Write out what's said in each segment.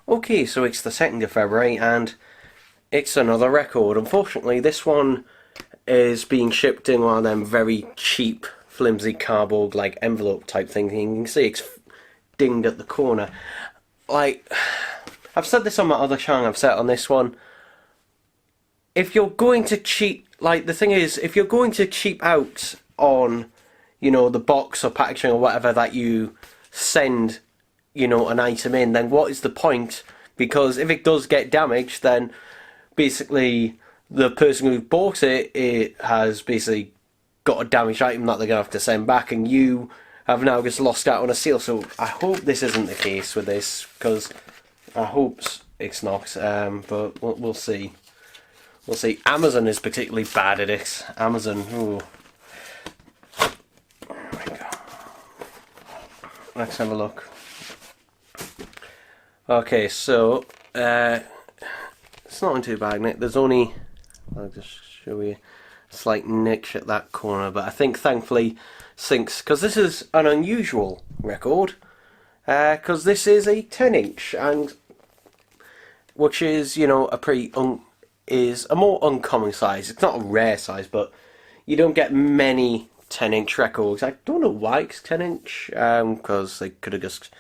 Okay, so it's the 2nd of February and it's another record. Unfortunately, this one is being shipped in one of them very cheap, flimsy cardboard like envelope type things. And you can see it's dinged at the corner. Like, I've said this on my other channel, I've said it on this one. If you're going to cheat, like the thing is, if you're going to cheap out on, the box or packaging or whatever that you send, an item in, then what is the point? Because if it does get damaged, then basically the person who bought it has basically got a damaged item that they're going to have to send back, and you have now just lost out on a sale. So I hope this isn't the case with this, because I hope it's not, but we'll see. We'll see. Amazon is particularly bad at it. Amazon, ooh. Oh my God. Let's have a look. Okay, so it's not too bad, Nick. There's only, I'll just show you, a slight niche at that corner, but I think thankfully sinks, because this is an unusual record, because this is a 10-inch, and which is, a pretty is a more uncommon size. It's not a rare size, but you don't get many 10-inch records. I don't know why it's 10-inch, because they could have just,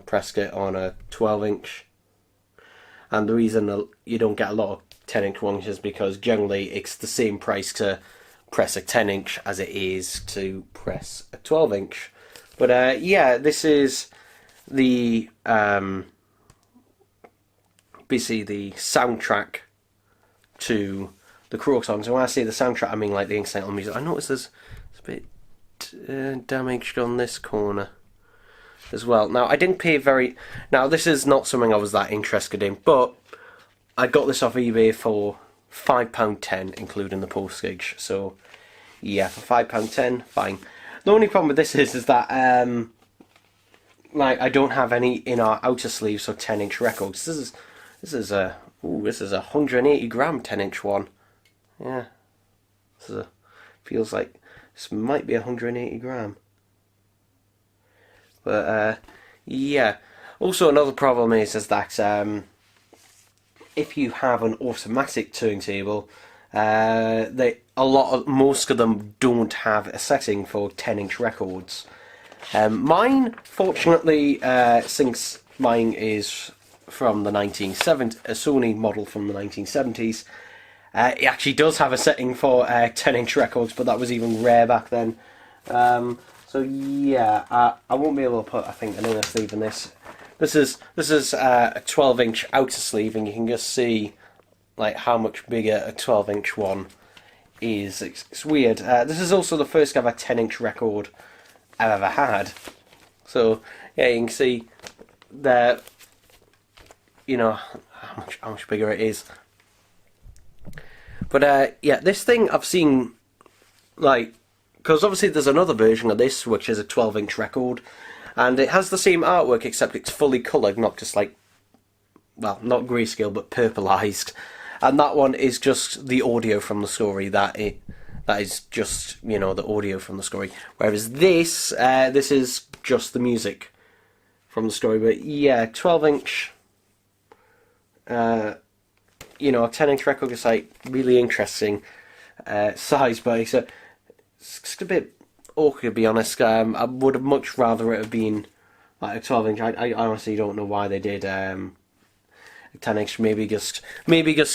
pressed it on a 12-inch. And the reason you don't get a lot of 10-inch ones is because generally it's the same price to press a 10-inch as it is to press a 12-inch. But yeah, this is the basically the soundtrack to the Crow songs. And when I say the soundtrack, I mean like the incidental music. I noticed there's a bit damaged on this corner as well. Now, I didn't pay very... Now, this is not something I was that interested in, but I got this off eBay for £5.10, including the postage. So, yeah, for £5.10, fine. The only problem with this is that, I don't have any in our outer sleeves, so 10-inch records. This is a 180 gram 10-inch one. Yeah, feels like this might be 180 gram. But yeah. Also, another problem is that if you have an automatic turntable, most of them don't have a setting for 10-inch records. Mine, fortunately, since mine is from the 1970s, a Sony model from the 1970s, it actually does have a setting for 10-inch records, but that was even rare back then. So yeah, I won't be able to put, I think, an inner sleeve in this. This is a 12-inch outer sleeve, and you can just see like how much bigger a 12-inch one is. It's weird. This is also the first ever 10-inch record I've ever had. So yeah, you can see there, how much bigger it is. But yeah, this thing I've seen, because obviously there's another version of this which is a 12-inch record, and it has the same artwork except it's fully coloured, not just not grayscale but purplised. And that one is just the audio from the story. That is just the audio from the story. Whereas this is just the music from the story. But yeah, 12-inch. A 10-inch record is really interesting size, but it's a bit awkward, to be honest. I would have much rather it have been like a 12-inch. I honestly don't know why they did a 10-inch. Maybe just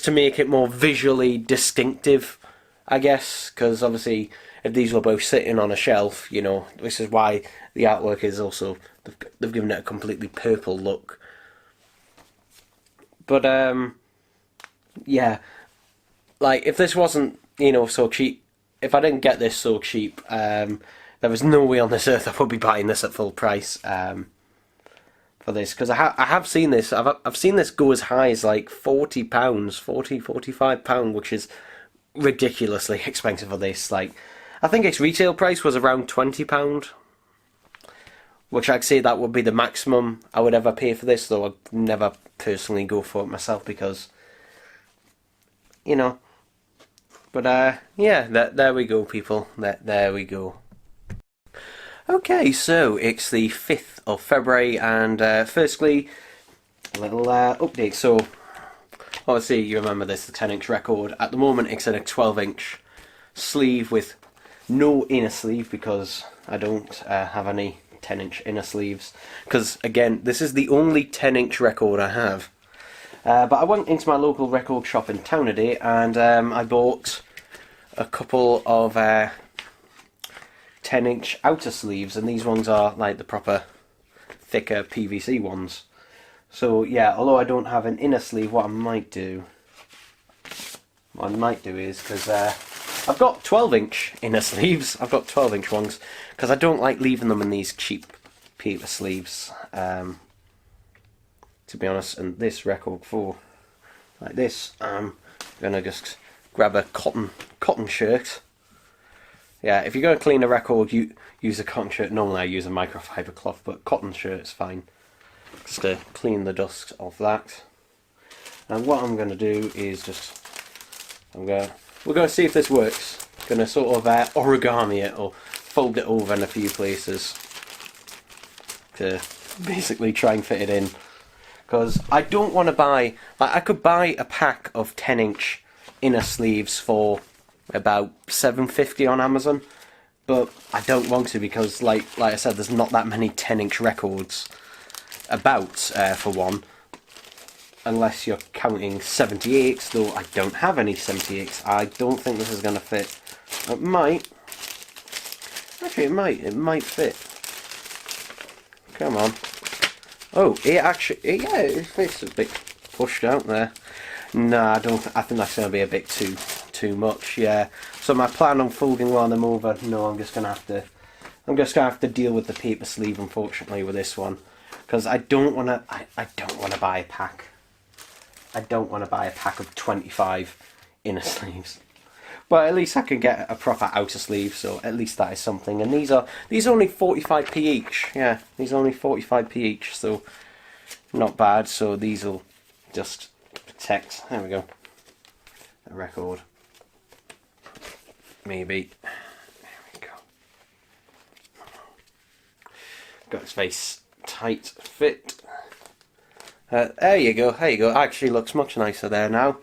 to make it more visually distinctive, I guess. Because obviously, if these were both sitting on a shelf, this is why the artwork is also, they've given it a completely purple look. But yeah, if this wasn't so cheap, if I didn't get this so cheap, there was no way on this earth I would be buying this at full price for this, because I have seen this. I've seen this go as high as like £40, £45, which is ridiculously expensive for this. I think its retail price was around £20, which I'd say that would be the maximum I would ever pay for this, though I'd never personally go for it myself because, But yeah, there we go, people. There we go. Okay, so it's the 5th of February, and firstly, a little update. So obviously you remember this, the 10-inch record. At the moment it's in a 12-inch sleeve with no inner sleeve because I don't have any 10-inch inner sleeves. Because again, this is the only 10-inch record I have. But I went into my local record shop in town today and I bought a couple of 10-inch outer sleeves, and these ones are like the proper thicker PVC ones. So yeah, although I don't have an inner sleeve, what I might do is, because I've got 12-inch inner sleeves, I've got 12-inch ones, because I don't like leaving them in these cheap paper sleeves, to be honest. And this record, for like this, I'm gonna just grab a cotton shirt. Yeah, if you're going to clean a record, you use a cotton shirt. Normally I use a microfiber cloth, but cotton shirt's fine. Just to clean the dust off that. And what I'm going to do is we're going to see if this works. Going to sort of origami it, or fold it over in a few places to basically try and fit it in. Because I don't want to buy, like, I could buy a pack of 10-inch inner sleeves for about $7.50 on Amazon, but I don't want to, because like I said, there's not that many 10-inch records about, for one, unless you're counting 78s, though I don't have any 78s. I don't think this is going to fit. It might. Actually, it might fit. Come on. Oh, it fits a bit pushed out there. Nah, I think that's going to be a bit too much, yeah. So my plan on folding one of them over, no, I'm just gonna have to deal with the paper sleeve, unfortunately, with this one, because I don't want to buy a pack. I don't want to buy a pack of 25 inner sleeves, but at least I can get a proper outer sleeve, so at least that is something. And these are only 45p each. Yeah, these are only 45p each, so not bad. So these will just protect. There we go. The record. Maybe. There we go. Got its face tight fit. There you go. There you go. Actually looks much nicer there now.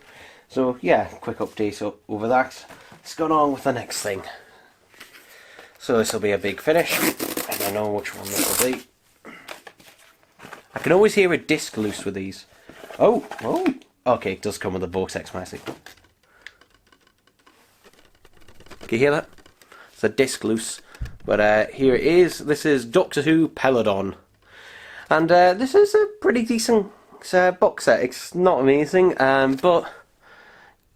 So yeah, quick update over that. Let's go on with the next thing. So this will be a big finish. I don't know which one this will be. I can always hear a disc loose with these. Oh. Okay, it does come with a vortex plastic. Can you hear that? It's a disc loose. But here it is. This is Doctor Who Peladon. And this is a pretty decent box set. It's not amazing, but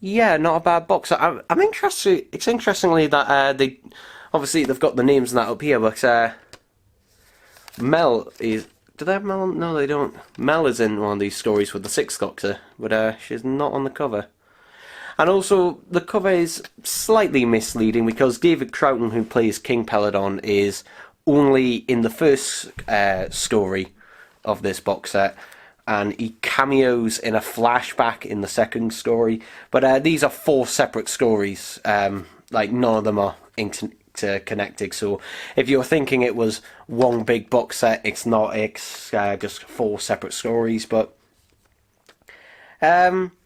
yeah, not a bad box set. I'm interested. It's interestingly that obviously they've got the names and that up here, but Mel is. Do they have Mel? No, they don't. Mel is in one of these stories with the Sixth Doctor, but she's not on the cover. And also, the cover is slightly misleading because David Troughton, who plays King Peladon, is only in the first story of this box set, and he cameos in a flashback in the second story. But these are 4 separate stories. Like, none of them are interconnected. So if you're thinking it was one big box set, it's not. It's just 4 separate stories. But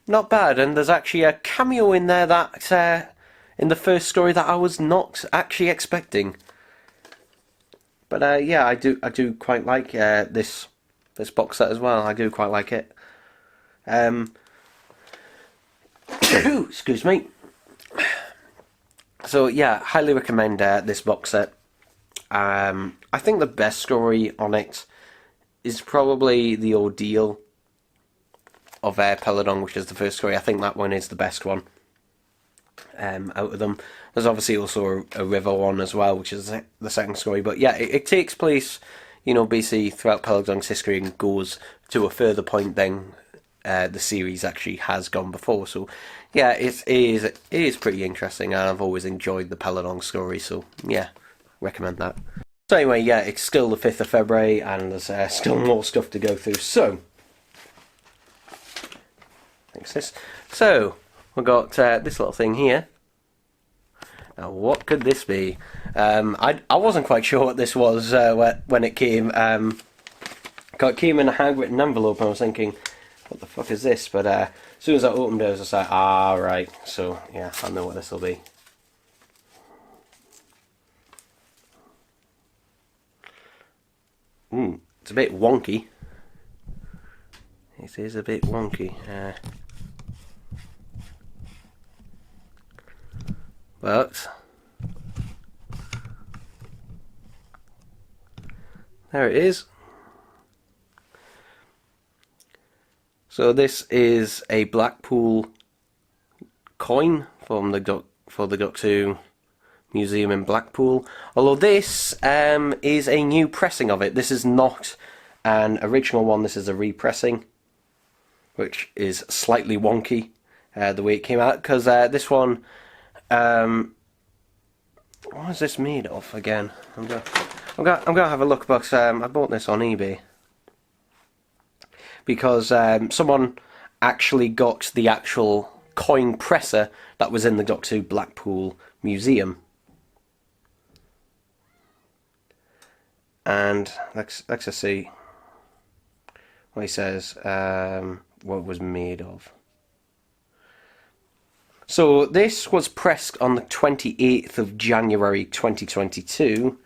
not bad. And there's actually a cameo in there that in the first story that I was not actually expecting. But yeah, I do quite like this box set as well. I do quite like it. Excuse me. So yeah, highly recommend this box set. I think the best story on it is probably The Ordeal of Peladon, which is the first story. I think that one is the best one out of them. There's obviously also a river one as well, which is the second story. But yeah, it takes place, you know, basically throughout Peladon's history and goes to a further point than the series actually has gone before. So yeah, it is pretty interesting, and I've always enjoyed the Peladon story. So yeah, recommend that. So anyway, yeah, it's still the 5th of February, and there's still more stuff to go through. So thanks, sis. So we've got this little thing here. Now, what could this be? I wasn't quite sure what this was when it came. It came in a handwritten envelope, and I was thinking, what the fuck is this? But as soon as I opened it, I was like, ah, right. So yeah, I know what this will be. It's a bit wonky. It is a bit wonky. But there it is. So this is a Blackpool coin from the Doctor Who Museum in Blackpool. Although this is a new pressing of it. This is not an original one. This is a repressing, which is slightly wonky the way it came out. Because this one, what is this made of again? I'm gonna have a look, but I bought this on eBay because someone actually got the actual coin presser that was in the Doctor Who Blackpool Museum. And let's just see what he says, what it was made of. So this was pressed on the 28th of January 2022.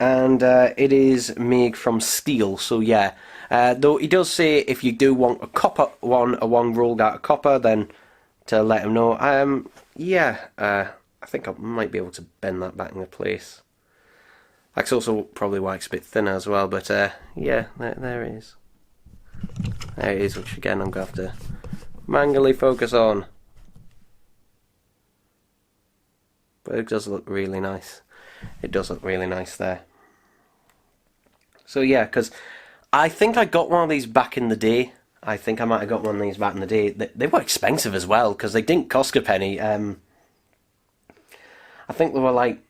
And it is made from steel, so yeah. Though he does say if you do want a copper one, a one rolled out of copper, then to let him know. Yeah, I think I might be able to bend that back into place. That's also probably why it's a bit thinner as well, but yeah, there it is. There it is, which again I'm going to have to manually focus on. But it does look really nice. It does look really nice there. So yeah, because I think I got one of these back in the day. I think I might have got one of these back in the day. They were expensive as well, because they didn't cost a penny. I think they were like,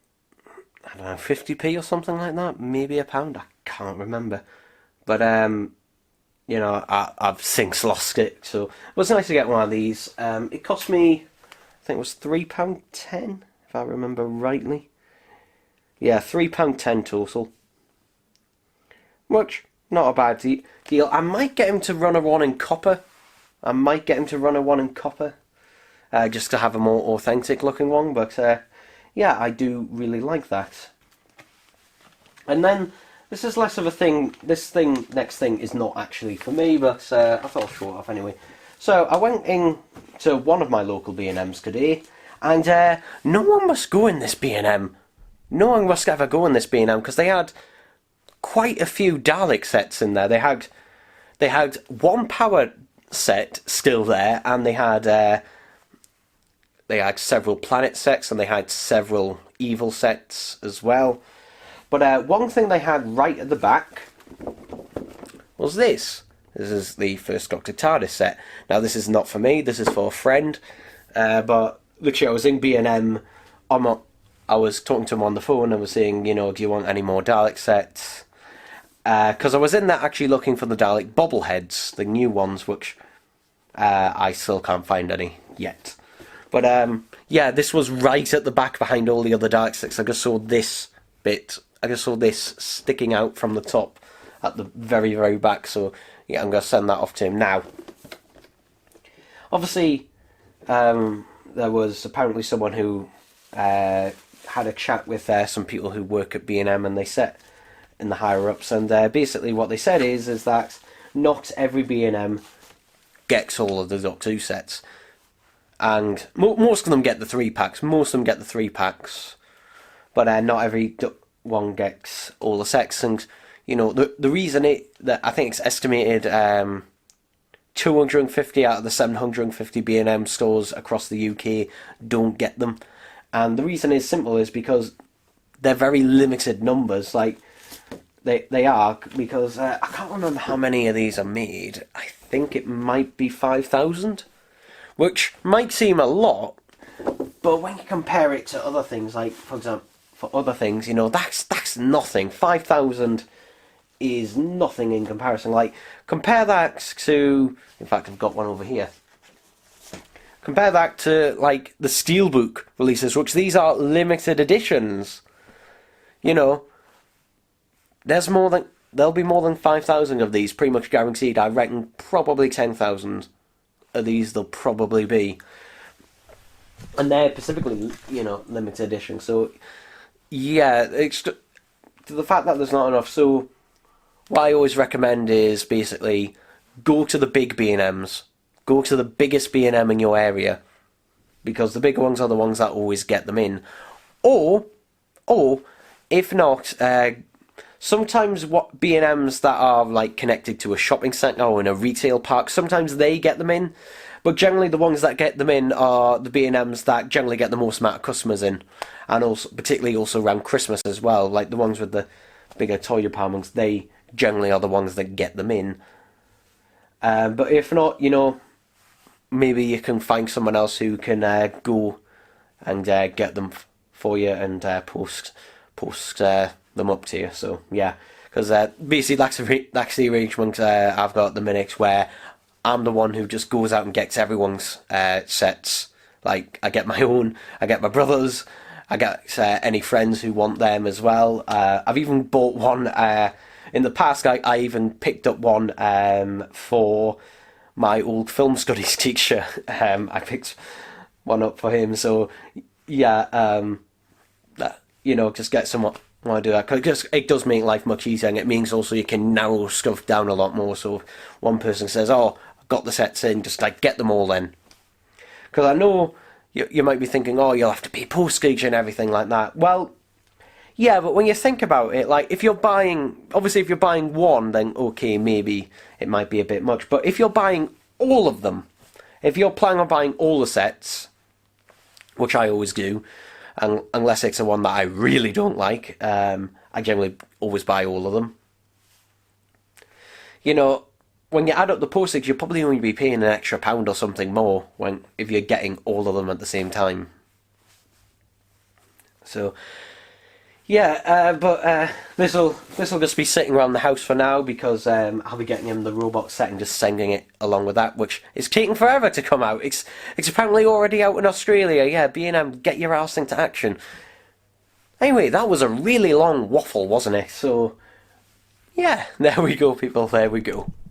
I don't know, 50p or something like that. Maybe a pound. I can't remember. But, you know, I've since lost it. So it was nice to get one of these. It cost me, I think it was £3.10, if I remember rightly. Yeah, £3.10 total. Which, not a bad deal. I might get him to run a one in copper. Just to have a more authentic looking one. But, yeah, I do really like that. And then, this is less of a thing. Next thing is not actually for me, but I thought I'd show it off anyway. So, I went in to one of my local B&Ms today, and no one must go in this B&M. No one must ever go in this B&M, because they had quite a few Dalek sets in there. They had one power set still there, and they had several planet sets, and they had several evil sets as well. But one thing they had right at the back was this. This is the First Doctor TARDIS set. Now this is not for me, this is for a friend. But literally I was in B&M, I was talking to him on the phone and was saying, you know, do you want any more Dalek sets? Because I was in there actually looking for the Dalek bobbleheads, the new ones, which I still can't find any yet. But yeah, this was right at the back behind all the other Dalek sets. I just saw this bit. I just saw this sticking out from the top at the very, very back. So yeah, I'm going to send that off to him now. Obviously, there was apparently someone who had a chat with some people who work at B&M, and they set in the higher ups, and basically what they said is that not every B&M gets all of the Doctor Who sets, and most of them get the 3-packs. But not every one gets all the sets, and you know the reason that I think it's estimated 250 out of the 750 B&M stores across the UK don't get them, and the reason is simple, is because they're very limited numbers. Like they are, because I can't remember how many of these are made. I think it might be 5,000, which might seem a lot, but when you compare it to other things, like for example, for other things, you know, that's nothing. 5,000 is nothing in comparison. Like, compare that to, in fact, I've got one over here. Compare that to, like, the Steelbook releases, which these are limited editions. You know, there'll be more than 5,000 of these, pretty much guaranteed. I reckon probably 10,000 of these there'll probably be, and they're specifically, limited edition. So yeah, it's the fact that there's not enough. So what I always recommend is basically go to the big B&Ms, go to the biggest B&M in your area, because the bigger ones are the ones that always get them in. Or if not, sometimes what B&Ms that are like connected to a shopping centre or in a retail park, sometimes they get them in. But generally, the ones that get them in are the B&Ms that generally get the most amount of customers in, and also particularly also around Christmas as well. Like the ones with the bigger toy departments, they generally are the ones that get them in. But if not, maybe you can find someone else who can go and get them for you and post them up to you. So yeah, because basically that's the arrangement I've got at the minute, where I'm the one who just goes out and gets everyone's sets. Like I get my own, I get my brother's, I get any friends who want them as well. I've even bought one in the past. I even picked up one for my old film studies teacher. I picked one up for him. So yeah, just get someone want to do that, because it does make life much easier, and it means also you can narrow stuff down a lot more. So if one person says, "Oh, I've got the sets in," just like get them all then. Because I know you might be thinking, "Oh, you'll have to pay postage and everything like that." Well, yeah, but when you think about it, like if you're buying one, then okay, maybe it might be a bit much. But if you're buying all of them, if you're planning on buying all the sets, which I always do, and unless it's a one that I really don't like, I generally always buy all of them. When you add up the postage, you'll probably only be paying an extra £1 or something more if you're getting all of them at the same time. So yeah, but this'll just be sitting around the house for now, because I'll be getting him the robot set and just sending it along with that, which is taking forever to come out. It's apparently already out in Australia. Yeah, B&M, get your arse into action. Anyway, that was a really long waffle, wasn't it? So yeah, there we go, people. There we go.